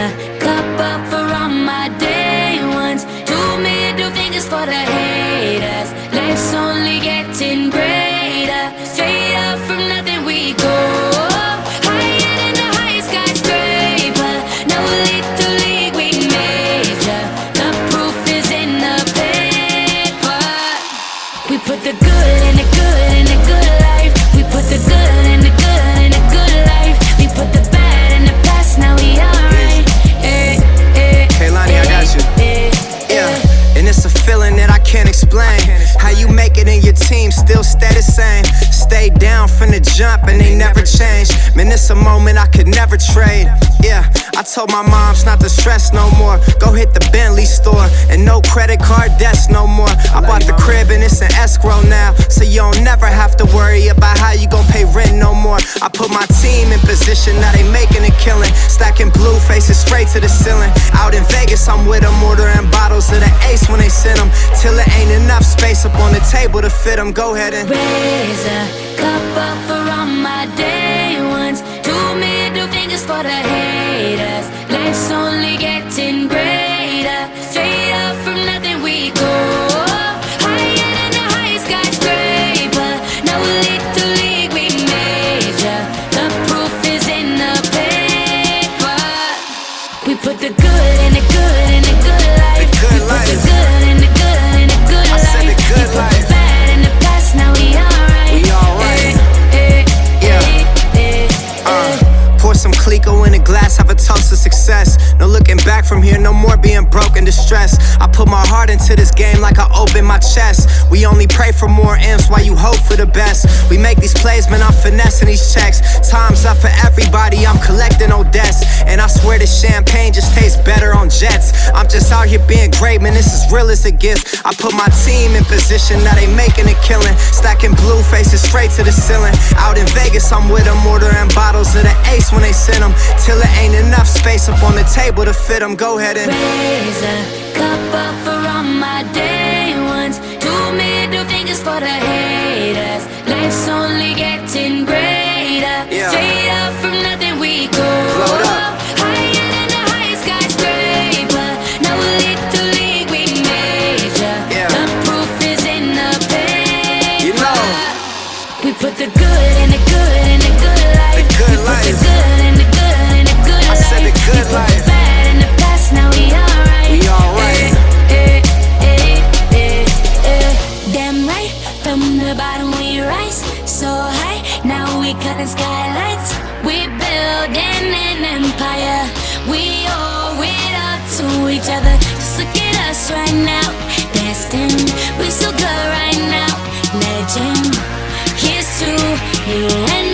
a cup up for all my day ones. 2 middle fingers for the haters. Life's only getting greater. Straight up from nothing we go. Higher than the highest skyscraper. No little league, we major. The proof is in the paper. We put the good in the good in the good life. We put the good in the good in the good life. We put the bad in the past, now we alright. Hey Lonnie, I got you. Yeah, and it's a feeling that I can't explain. How you make it in your team still stay the same. Stay down from the jump and they never change. Man, it's a moment I could never trade. Yeah, I told my moms not to stress no more. Go hit the Bentley store and no credit card debts no more. I bought the crib and it's an escrow now, so you don't never have to worry about how you gon' pay rent no more. I put my team in position, now they making a killing. Stacking blue faces straight to the ceiling. Out in Vegas, I'm with them, ordering bottles of the Ace when they send them, till it ain't enough space up on the table to fit them. Go ahead and raise a cup up for all my day ones. 2 middle fingers for the haters. Life's only getting greater. Straight up from nothing we go. Higher than the highest skyscraper. No little league, we major. The proof is in the paper. We put the good in the good in the good life. The good We life. put the good in the good in the good I said life. the good We put life. the bad in the past, now we alright. We alright. Pour some Clico in a glass, have a toast to success. No looking back from here, no more being broke and distressed. I put my heart into this game like I open my chest. We only pray for more M's while you hope for the best. We make these plays, man, I'm finessing these checks. Time's up for everybody, I'm collecting old debts. And I swear this champagne just tastes better on jets. I'm just out here being great, man, this is real as it gets. I put my team in position, now they making a killing. Stacking blue faces straight to the ceiling. Out in Vegas, I'm with them, ordering bottles of the Ace when they send them, till it ain't enough space up on the table to fit them. Go ahead and raise a cup up for all my day ones. 2 middle fingers for the haters. Life's only getting greater. Yeah. Straight up from nothing we go. Load up. Higher than the highest skyscraper. No little league, we major. Yeah. The proof is in the paper. You know. We put the good in the good in the good life. The good We put life. the good in the good in the good I life. said the good We put life. the bad in the past, now we alright. We alright. Damn right, from the bottom we rise so high. Now we cutting skylights. We building an empire. We owe it up to each other. Just look at us right now. Destined, we so good right now. Legend, here's to you and